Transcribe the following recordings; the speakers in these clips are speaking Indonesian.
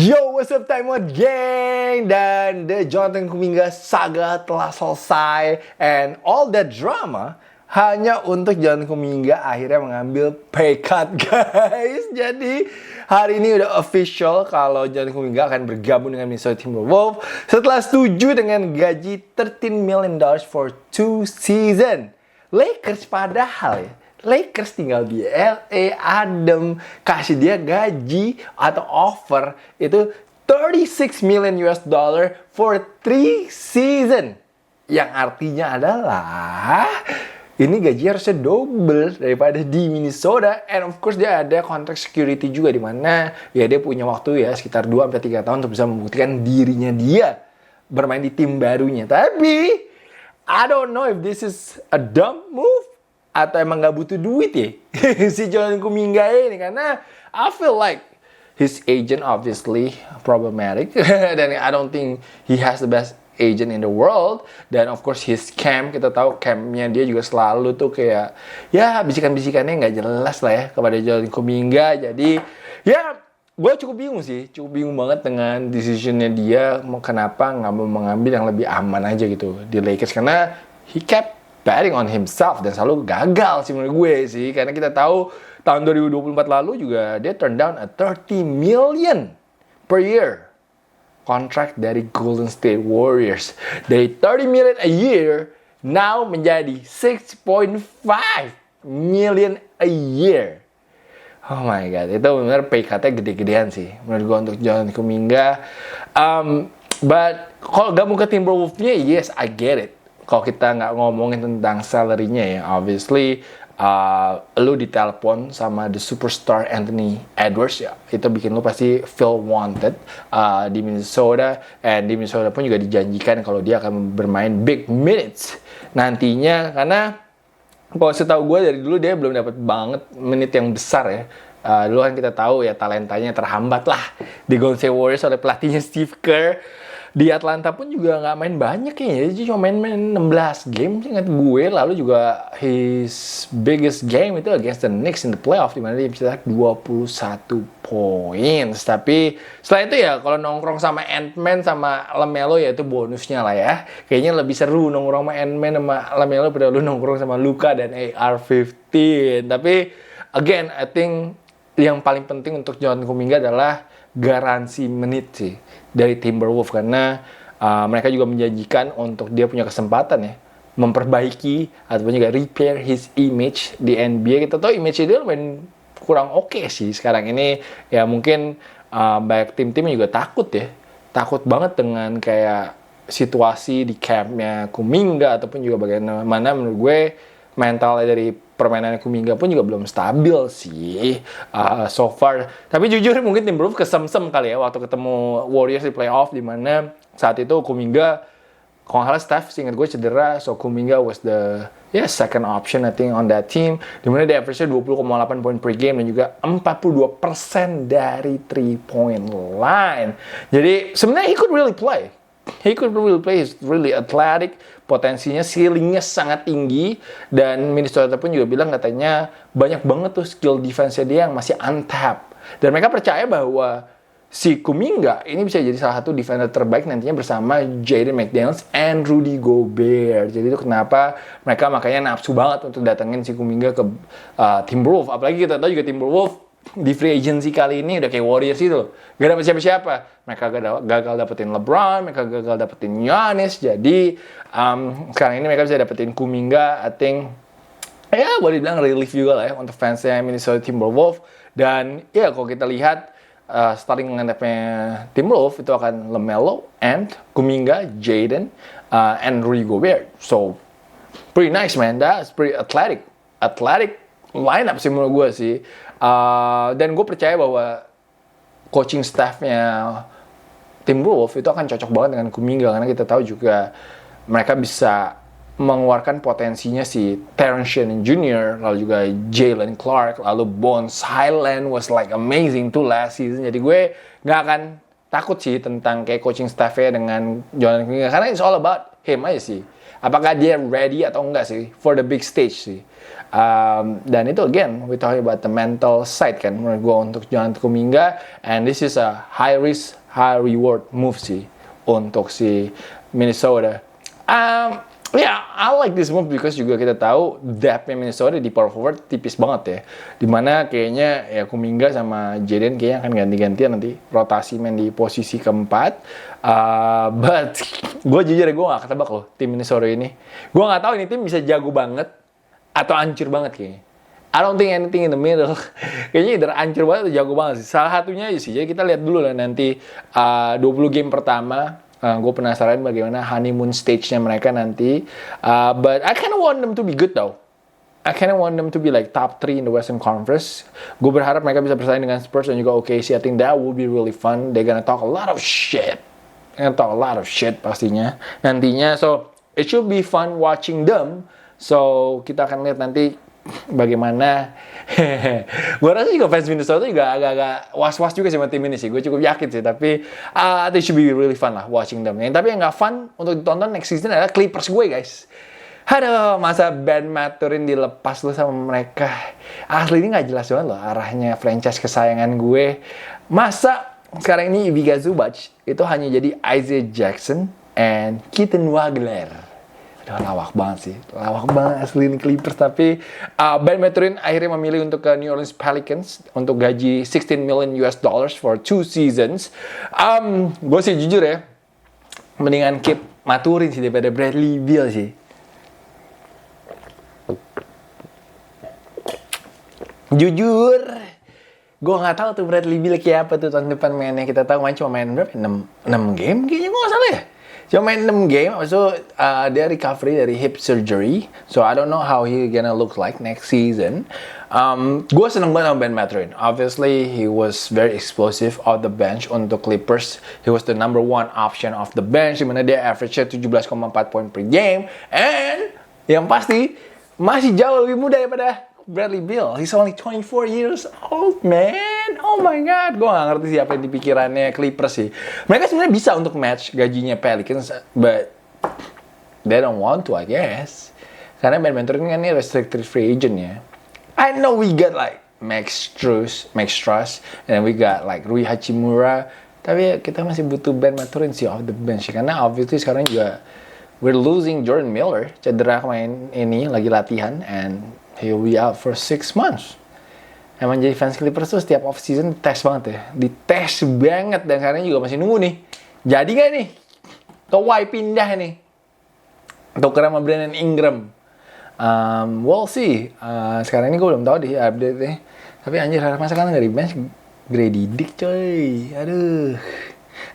Yo, what's up Time Out Gang? Dan The Jonathan Kuminga saga telah selesai. And all that drama hanya untuk Jonathan Kuminga akhirnya mengambil pay cut, guys. Jadi hari ini udah official kalau Jonathan Kuminga akan bergabung dengan Minnesota Timberwolves setelah setuju dengan gaji $13 million for 2 season. Lakers padahal ya, Lakers tinggal di LA, adem, kasih dia gaji atau offer itu $36 million for 3 season. Yang artinya adalah ini gaji harusnya double daripada di Minnesota. And of course dia ada contract security juga, di mana ya dia punya waktu ya sekitar 2-3 tahun untuk bisa membuktikan dirinya dia bermain di tim barunya. Tapi I don't know if this is a dumb move atau emang gak butuh duit ya si Jonathan Kuminga ini, karena I feel like his agent obviously problematic dan I don't think he has the best agent in the world. Dan of course his camp, kita tahu campnya dia juga selalu tuh kayak ya bisikan-bisikannya gak jelas lah ya kepada Jonathan Kuminga. Jadi ya gue cukup bingung banget dengan decisionnya dia, kenapa gak mau mengambil yang lebih aman aja gitu di Lakers, karena he kept betting on himself dan selalu gagal sih menurut gue sih. Karena kita tahu tahun 2024 lalu juga dia turn down a $30 million per year contract dari Golden State Warriors. Dari $30 million a year now menjadi $6.5 million a year. Oh my god, itu benar pay cut-nya gede-gedean sih menurut gue untuk Jonathan Kuminga. But kalau gabung ke Timberwolves-nya, yes, I get it. Kalau kita nggak ngomongin tentang salary-nya ya, obviously lu ditelepon sama the superstar Anthony Edwards ya, itu bikin lu pasti feel wanted di Minnesota. And di Minnesota pun juga dijanjikan kalau dia akan bermain big minutes nantinya, karena kalau setahu gue dari dulu dia belum dapat banget menit yang besar ya. Dulu kan kita tahu ya talentanya terhambat lah di Golden State Warriors oleh pelatihnya Steve Kerr. Di Atlanta pun juga nggak main banyak ya, dia cuma main 16 game ingat gue. Lalu juga his biggest game itu against the Knicks in the playoff, dimana dia bisa 21 poin. Tapi setelah itu ya kalau nongkrong sama Ant-Man sama LaMelo ya itu bonusnya lah ya. Kayaknya lebih seru nongkrong sama Ant-Man sama LaMelo daripada lu nongkrong sama Luka dan AR-15. Tapi again, I think yang paling penting untuk Jonathan Kuminga adalah garansi menit sih dari Timberwolves, karena mereka juga menjanjikan untuk dia punya kesempatan ya memperbaiki ataupun juga repair his image di NBA. Kita tahu image dia lumayan kurang oke sih sekarang ini ya. Mungkin banyak tim-tim juga takut banget dengan kayak situasi di campnya Kuminga, ataupun juga bagaimana menurut gue mentalnya dari permainan Kuminga pun juga belum stabil sih so far. Tapi jujur mungkin Timberwolves kesem-sem kali ya waktu ketemu Warriors di playoff, di mana saat itu Kuminga kalau nggak salah Steph seingat gue cedera, so Kuminga was the second option I think on that team, di mana dia average-nya 20,8 poin per game dan juga 42% dari 3-point line. Jadi sebenarnya he could really play. He's really athletic, potensinya, ceilingnya sangat tinggi. Dan Minnesota pun juga bilang katanya banyak banget tuh skill defense-nya dia yang masih untapped. Dan mereka percaya bahwa si Kuminga ini bisa jadi salah satu defender terbaik nantinya bersama Jaden McDaniels and Rudy Gobert. Jadi itu kenapa mereka makanya nafsu banget untuk datengin si Kuminga ke Timberwolves. Apalagi kita tahu juga Timberwolves di free agency kali ini udah kayak Warriors itu, gak dapet siapa-siapa. Mereka gagal dapetin LeBron, mereka gagal dapetin Giannis. Jadi sekarang ini mereka bisa dapetin Kuminga. I think ya boleh dibilang relief juga lah ya untuk fansnya Minnesota Timberwolves. Dan ya kalau kita lihat starting lineup-nya Timberwolves itu akan LaMelo, Ant, Kuminga, Jaden, and Rudy Gobert. So pretty nice man, that's pretty athletic lineup sih menurut gue sih. Dan gue percaya bahwa coaching staff-nya Timberwolves itu akan cocok banget dengan Kuminga, karena kita tahu juga mereka bisa mengeluarkan potensinya si Terrence Shannon Jr., lalu juga Jalen Clark, lalu Bones Highland was like amazing too last season. Jadi gue gak akan takut sih tentang kayak coaching staff-nya dengan Jonathan Kuminga, karena it's all about him aja sih. Apakah dia ready atau enggak sih for the big stage sih. Dan itu again, we talking about the mental side kan menurut gue untuk Jonathan Kuminga, and this is a high risk, high reward move sih untuk si Minnesota. Yeah, I like this move because juga kita tahu depth-nya Minnesota di power forward tipis banget ya. Dimana kayaknya ya Kuminga sama Jaden kayaknya akan ganti-gantian nanti rotasi main di posisi keempat. But gue jujur ya gue gak ketebak loh tim Minnesota ini. Gue gak tahu ini tim bisa jago banget atau hancur banget kayaknya. I don't think anything in the middle. Kayaknya either hancur banget atau jago banget sih. Salah satunya sih. Jadi kita lihat dulu lah nanti 20 game pertama. Gue penasaran bagaimana honeymoon stage-nya mereka nanti. But I kind of want them to be good though. I kind of want them to be like top 3 in the Western Conference. Gue berharap mereka bisa bersaing dengan Spurs dan juga OKC. I think that will be really fun. They're gonna talk a lot of shit. Pastinya nantinya. So it should be fun watching them. So kita akan lihat nanti bagaimana. Gue rasa juga fans Minnesota juga agak-agak was-was juga sama tim ini sih. Gue cukup yakin sih. Tapi it should be really fun lah watching them. Tapi yang gak fun untuk ditonton next season adalah Clippers gue guys. Aduh, masa Ben Mathurin dilepas lu sama mereka. Asli ini gak jelas banget loh arahnya franchise kesayangan gue. Masa sekarang ini Ivica Zubac itu hanya jadi Isaiah Jackson and Keaton Wagler. Aduh, lawak banget sih. Lawak banget asli ini Clippers. Tapi Ben Mathurin akhirnya memilih untuk ke New Orleans Pelicans untuk gaji $16 million for 2 seasons. Gue sih jujur ya, mendingan keep Mathurin sih daripada Bradley Beal sih. Jujur, gue nggak tahu tuh Bradley Beal kayak apa tuh tahun depan mainnya. Kita tahu main cuma main berapa? 6 game kayaknya, gue nggak salah ya. Cuma main 6 game, so dia recovery dari hip surgery. So I don't know how he gonna look like next season. Gue seneng banget sama Ben Mathurin. Obviously, he was very explosive off the bench untuk Clippers. He was the number 1 option off the bench, dimana dia average-nya 17,4 poin per game. And yang pasti masih jauh lebih muda daripada Bradley Beal. He's only 24 years old, man. Oh my God. Gue gak ngerti sih apa yang di pikirannya Clippers sih. Mereka sebenarnya bisa untuk match gajinya Pelicans, but they don't want to, I guess. Karena Ben Mathurin kan ini restricted free agent ya. I know we got like Max Strus, and then we got like Rui Hachimura. Tapi kita masih butuh Ben Mathurin sih off the bench. Karena obviously sekarang juga we're losing Jordan Miller. Cedera kemarin ini lagi latihan, and he'll be out for 6 months. Emang jadi fans Clippers tuh setiap off-season dites banget ya. Dites banget. Dan sekarang juga masih nunggu nih. Jadi gak nih? Kawhi pindah nih. Tuker sama Brandon Ingram. We'll see. Sekarang ini gue belum tahu deh update-nya. Tapi anjir, masa kan gak di bench Grady Dick coy. Aduh.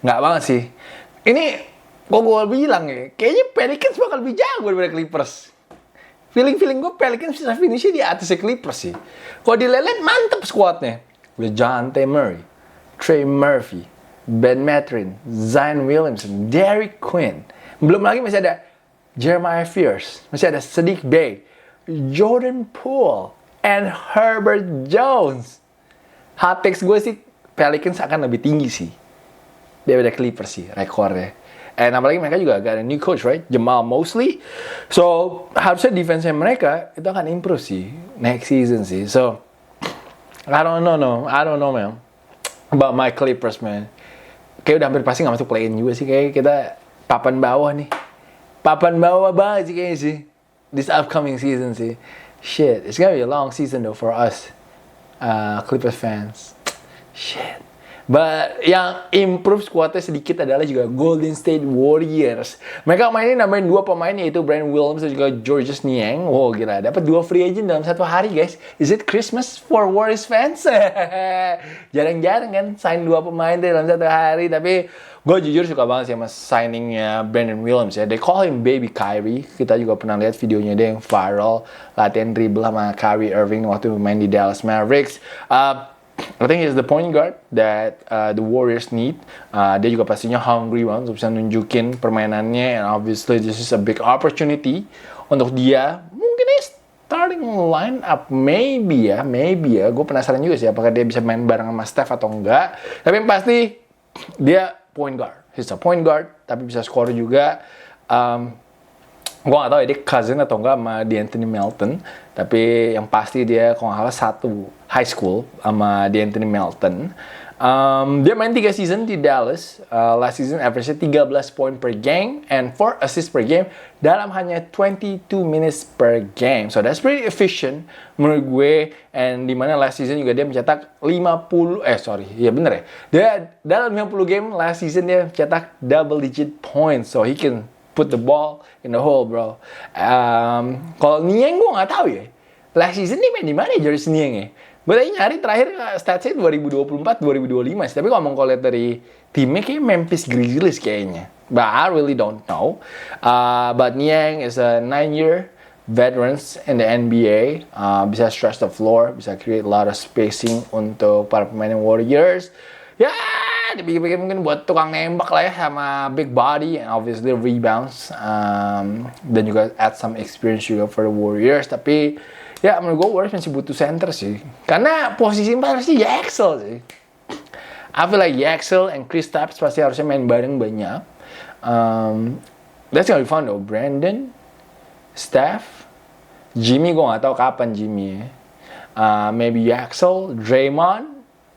Nggak banget sih. Ini kok gue bilang ya, kayaknya Pelicans bakal lebih jago daripada Clippers. Feeling gue Pelicans bisa finishnya di atasnya Clippers sih. Kalau dilelet mantep squadnya. Udah Dejounte Murray, Trey Murphy, Ben Mathurin, Zion Williamson, Derrick Quinn. Belum lagi masih ada Jeremiah Fears, masih ada Saddiq Bey, Jordan Poole, and Herbert Jones. Hot takes gue sih Pelicans akan lebih tinggi sih daripada Clippers sih rekornya. And apalagi mereka juga agak ada new coach, right? Jamal Mosley. So, harusnya defense-nya mereka itu akan improve sih next season sih. So, I don't know, man. About my Clippers, man. Kayak udah hampir pasti gak masuk play-in juga sih. Kayak kita papan bawah nih. Papan bawah banget sih kayaknya sih. This upcoming season sih. Shit, it's gonna be a long season though for us. Clippers fans. Shit. But yang improve squadnya sedikit adalah juga Golden State Warriors. Mereka mainin nambahin 2 pemain, yaitu Brandon Williams dan juga Georges Niang. Wow, gila, dapat 2 free agent dalam 1 hari, guys. Is it Christmas for Warriors fans? Jarang-jarang kan sign 2 pemain dalam 1 hari. Tapi gue jujur suka banget sih sama signingnya Brandon Williams ya. They call him Baby Kyrie. Kita juga pernah lihat videonya dia yang viral, latihan dribble sama Kyrie Irving waktu main di Dallas Mavericks. I think he's the point guard that the Warriors need. Dia juga pastinya hungry banget untuk bisa nunjukin permainannya, and obviously this is a big opportunity untuk dia. Mungkin dia starting line up maybe ya. Gue penasaran juga sih apakah dia bisa main bareng sama Steph atau enggak. Tapi yang pasti dia point guard. He's a point guard, tapi bisa score juga. Gue gak tau ya dia cousin atau enggak sama D'Anthony Melton, tapi yang pasti dia kalau nggak salah satu high school sama D'Anthony Melton. Dia main 3 season di Dallas. Last season average-nya 13 poin per game and 4 assists per game dalam hanya 22 minutes per game. So that's pretty efficient menurut gue. And dimana last season juga dia mencetak 50, iya bener ya. Dia dalam 50 game last season dia mencetak double digit points. So he can put the ball in the hole, bro. Kalau Niang gue nggak tahu ya. Last season dia main di mana ya Joris Niang ya? Gue tadi nyari terakhir statsnya 2024-2025 sih. Tapi kalau lihat dari timnya kayak Memphis Grizzlies kayaknya. But I really don't know. But Niang is a 9-year veteran in the NBA. Bisa stretch the floor, bisa create a lot of spacing untuk para pemain Warriors. Ya, dipikir-pikir mungkin buat tukang nembak lah ya, sama big body and obviously rebounds, dan juga add some experience juga for the Warriors. Tapi ya menurut gue Warriors masih butuh center sih, karena posisi 4 harusnya Yaxel sih. I feel like Yaxel and Kristaps pasti harusnya main bareng banyak. That's gonna be fun though. Brandon, Steph, Jimmy gue gak tahu kapan Jimmy ya. Maybe Yaxel, Draymond,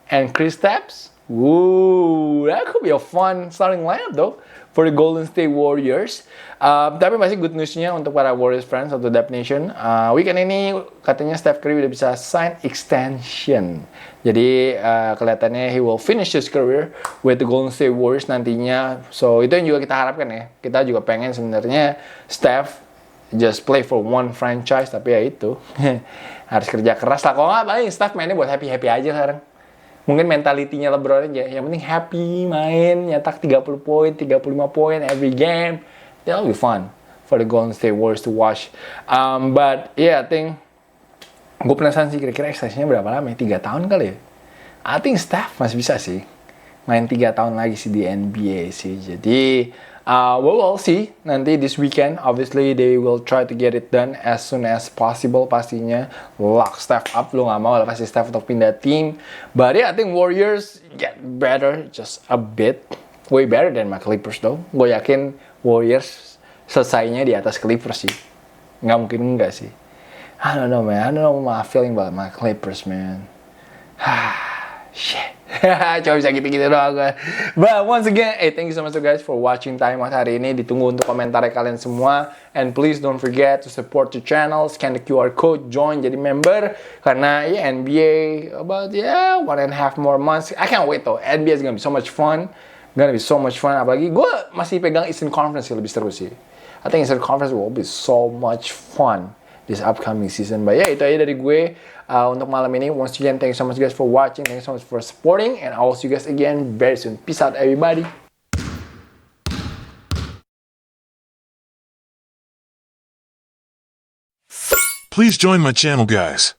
and Kristaps. Woo, that could be a fun starting lineup though for the Golden State Warriors. Tapi masih good newsnya untuk para Warriors fans atau Dap Nation. Weekend ini katanya Steph Curry udah bisa sign extension. Jadi kelihatannya he will finish his career with the Golden State Warriors nantinya. So itu yang juga kita harapkan ya. Kita juga pengen sebenarnya Steph just play for one franchise, tapi ya itu harus kerja keras lah. Kalau nggak paling Steph mainnya buat happy-happy aja sekarang. Mungkin mentalitinya LeBron aja. Yang penting happy main, nyetak 30 poin, 35 poin every game. That'll be fun for the Golden State Warriors to watch. But yeah, I think gue penasaran sih kira-kira extension-nya berapa lama ya? 3 tahun kali ya? I think Steph masih bisa sih main 3 tahun lagi sih di NBA sih. Jadi we'll see nanti this weekend. Obviously they will try to get it done as soon as possible pastinya. Lock Steph up, lo gak mau lepas si Steph untuk pindah tim. But yeah, I think Warriors get better just a bit. Way better than my Clippers though. Gue yakin Warriors selesainya di atas Clippers sih. Nggak mungkin enggak sih. I don't know man. I don't know my feeling about my Clippers man. Shit. Cuma bisa gitu-gitu doang gue. But once again, thank you so much guys for watching Time Out hari ini. Ditunggu untuk komentar kalian semua. And please don't forget to support the channel. Scan the QR code, join jadi member. Karena ya NBA about 1.5 more months. I can't wait though. NBA is gonna be so much fun. Gonna be so much fun. Apalagi gue masih pegang Eastern Conference lebih seru sih. I think Eastern Conference will be so much fun this upcoming season. But ya itu aja dari gue untuk malam ini. Once again, thank you so much guys for watching. Thank you so much for supporting. And I will see you guys again very soon. Peace out everybody. Please join my channel guys.